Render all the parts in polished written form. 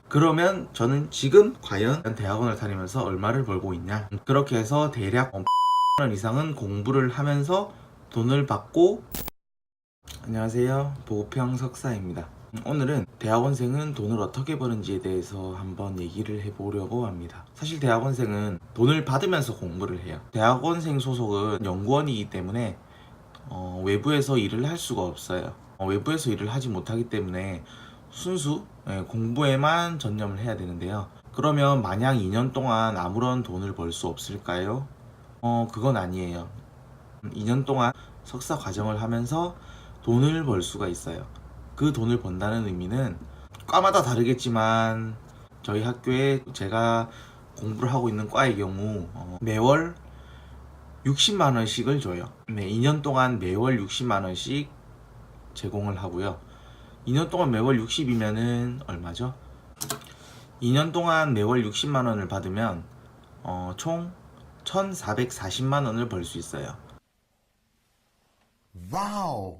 그러면 저는 지금 과연 대학원을 다니면서 얼마를 벌고 있냐, 그렇게 해서 대략 10원 이상은 공부를 하면서 돈을 받고. 안녕하세요, 보평 석사입니다. 오늘은 대학원생은 돈을 어떻게 버는지에 대해서 한번 얘기를 해보려고 합니다. 사실 대학원생은 돈을 받으면서 공부를 해요. 대학원생 소속은 연구원이기 때문에 외부에서 일을 할 수가 없어요. 외부에서 일을 하지 못하기 때문에 순수 공부에만 전념을 해야 되는데요. 그러면 마냥 2년 동안 아무런 돈을 벌 수 없을까요? 그건 아니에요. 2년 동안 석사 과정을 하면서 돈을 벌 수가 있어요. 그 돈을 번다는 의미는 과마다 다르겠지만 저희 학교에 제가 공부를 하고 있는 과의 경우 매월 60만 원씩을 줘요. 네, 2년 동안 매월 60만 원씩 제공을 하고요. 2년 동안 매월 60이면은 얼마죠? 2년 동안 매월 60만 원을 받으면 총 1,440만 원을 벌 수 있어요. 와우.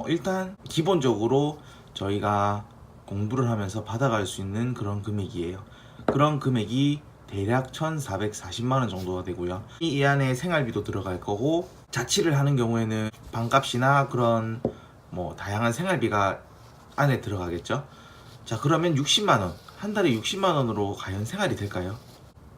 일단 기본적으로 저희가 공부를 하면서 받아갈 수 있는 그런 금액이에요. 그런 금액이 대략 1,440만 원 정도가 되고요. 이 안에 생활비도 들어갈 거고, 자취를 하는 경우에는 방값이나 그런 다양한 생활비가 안에 들어가겠죠. 자, 그러면 60만 원, 한 달에 60만 원으로 과연 생활이 될까요?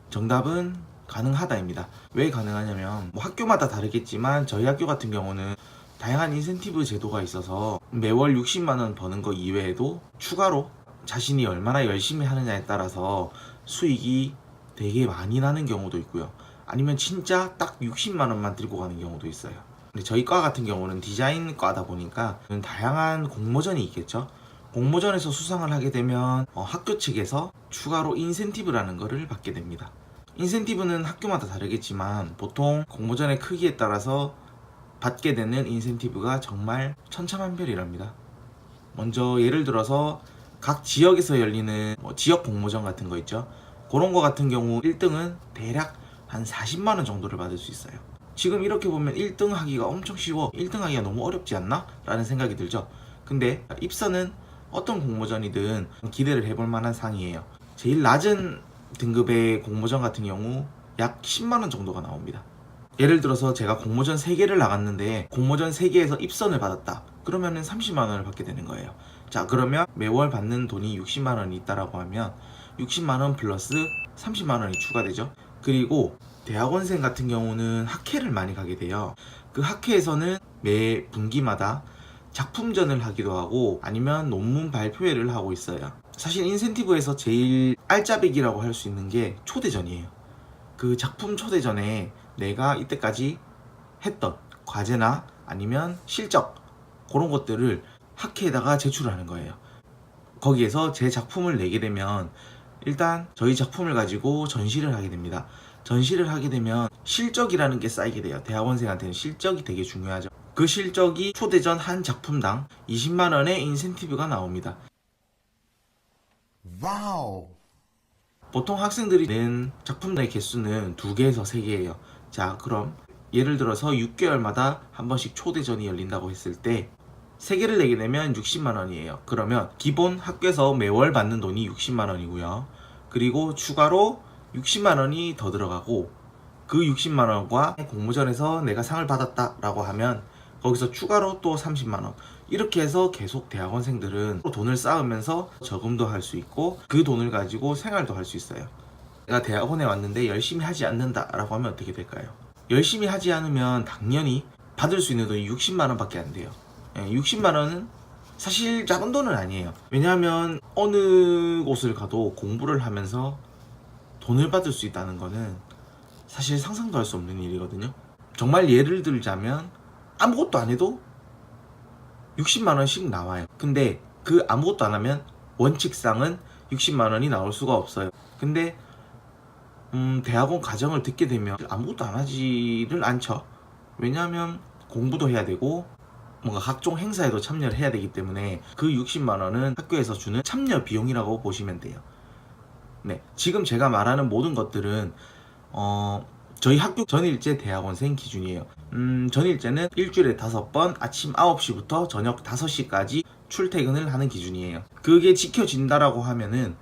정답은 가능하다입니다. 왜 가능하냐면 학교마다 다르겠지만 저희 학교 같은 경우는 다양한 인센티브 제도가 있어서 매월 60만 원 버는 거 이외에도 추가로 자신이 얼마나 열심히 하느냐에 따라서 수익이 되게 많이 나는 경우도 있고요. 아니면 진짜 딱 60만 원만 들고 가는 경우도 있어요. 근데 저희 과 같은 경우는 디자인과다 보니까 다양한 공모전이 있겠죠. 공모전에서 수상을 하게 되면 학교 측에서 추가로 인센티브라는 거를 받게 됩니다. 인센티브는 학교마다 다르겠지만 보통 공모전의 크기에 따라서 받게 되는 인센티브가 정말 천차만별이랍니다. 먼저 예를 들어서 각 지역에서 열리는 지역 공모전 같은 거 있죠. 그런 거 같은 경우 1등은 대략 한 40만 원 정도를 받을 수 있어요. 지금 이렇게 보면 1등 하기가 엄청 쉬워, 1등 하기가 너무 어렵지 않나? 라는 생각이 들죠. 근데 입사는 어떤 공모전이든 기대를 해볼 만한 상이에요. 제일 낮은 등급의 공모전 같은 경우 약 10만 원 정도가 나옵니다. 예를 들어서 제가 공모전 3개를 나갔는데 공모전 3개에서 입선을 받았다. 그러면은 30만 원을 받게 되는 거예요. 자, 그러면 매월 받는 돈이 60만 원이 있다라고 하면 60만 원 플러스 30만 원이 추가되죠. 그리고 대학원생 같은 경우는 학회를 많이 가게 돼요. 그 학회에서는 매 분기마다 작품전을 하기도 하고 아니면 논문 발표회를 하고 있어요. 사실 인센티브에서 제일 알짜배기라고 할 수 있는 게 초대전이에요. 그 작품 초대전에 내가 이때까지 했던 과제나 아니면 실적, 그런 것들을 학회에다가 제출을 하는 거예요. 거기에서 제 작품을 내게 되면 일단 저희 작품을 가지고 전시를 하게 됩니다. 전시를 하게 되면 실적이라는 게 쌓이게 돼요. 대학원생한테는 실적이 되게 중요하죠. 그 실적이 초대전 한 작품당 20만 원의 인센티브가 나옵니다. 와우. 보통 학생들이 낸 작품의 개수는 2개에서 3개예요. 자, 그럼 예를 들어서 6개월마다 한 번씩 초대전이 열린다고 했을 때 3개를 내게 되면 60만 원이에요. 그러면 기본 학교에서 매월 받는 돈이 60만 원이고요. 그리고 추가로 60만 원이 더 들어가고, 그 60만 원과 공모전에서 내가 상을 받았다라고 하면 거기서 추가로 또 30만 원, 이렇게 해서 계속 대학원생들은 돈을 쌓으면서 저금도 할 수 있고 그 돈을 가지고 생활도 할 수 있어요. 내가 대학원에 왔는데 열심히 하지 않는다라고 하면 어떻게 될까요? 열심히 하지 않으면 당연히 받을 수 있는 돈이 60만 원밖에 안 돼요. 60만 원은 사실 작은 돈은 아니에요. 왜냐하면 어느 곳을 가도 공부를 하면서 돈을 받을 수 있다는 거는 사실 상상도 할 수 없는 일이거든요. 정말 예를 들자면 아무것도 안 해도 60만 원씩 나와요. 근데 그 아무것도 안 하면 원칙상은 60만 원이 나올 수가 없어요. 근데 대학원 과정을 듣게 되면 아무것도 안 하지를 않죠. 왜냐하면 공부도 해야 되고 뭔가 각종 행사에도 참여를 해야 되기 때문에 그 60만 원은 학교에서 주는 참여 비용이라고 보시면 돼요. 네, 지금 제가 말하는 모든 것들은 저희 학교 전일제 대학원생 기준이에요. 전일제는 일주일에 5번 아침 9시부터 저녁 5시까지 출퇴근을 하는 기준이에요. 그게 지켜진다라고 하면은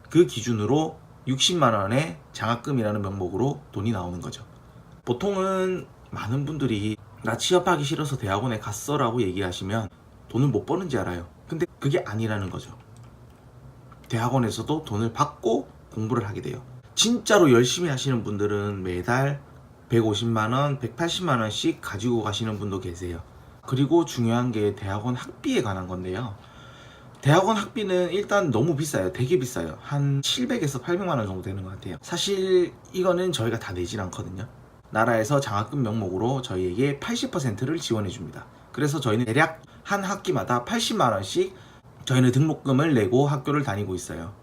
그 기준으로 60만 원의 장학금이라는 명목으로 돈이 나오는 거죠. 보통은 많은 분들이 나 취업하기 싫어서 대학원에 갔어 라고 얘기하시면 돈을 못 버는지 알아요. 근데 그게 아니라는 거죠. 대학원에서도 돈을 받고 공부를 하게 돼요. 진짜로 열심히 하시는 분들은 매달 150만원, 180만원씩 가지고 가시는 분도 계세요. 그리고 중요한 게 대학원 학비에 관한 건데요. 대학원 학비는 일단 너무 비싸요. 되게 비싸요. 한 700에서 800만원 정도 되는 것 같아요. 사실 이거는 저희가 다 내진 않거든요. 나라에서 장학금 명목으로 저희에게 80%를 지원해 줍니다. 그래서 저희는 대략 한 학기마다 80만원씩 저희는 등록금을 내고 학교를 다니고 있어요.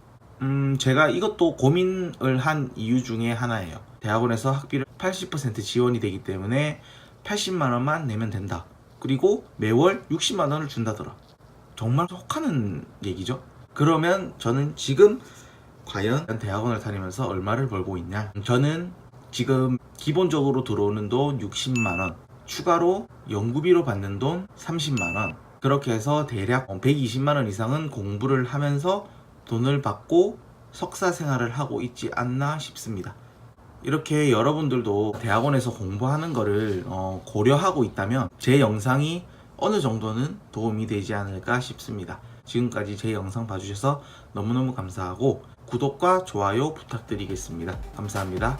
제가 이것도 고민을 한 이유 중에 하나예요. 대학원에서 학비를 80% 지원이 되기 때문에 80만원만 내면 된다. 그리고 매월 60만원을 준다더라. 정말 혹하는 얘기죠. 그러면 저는 지금 과연 대학원을 다니면서 얼마를 벌고 있냐? 저는 지금 기본적으로 들어오는 돈 60만원, 추가로 연구비로 받는 돈 30만원, 그렇게 해서 대략 120만원 이상은 공부를 하면서 돈을 받고 석사 생활을 하고 있지 않나 싶습니다. 이렇게 여러분들도 대학원에서 공부하는 거를 고려하고 있다면 제 영상이 어느 정도는 도움이 되지 않을까 싶습니다. 지금까지 제 영상 봐주셔서 너무너무 감사하고 구독과 좋아요 부탁드리겠습니다. 감사합니다.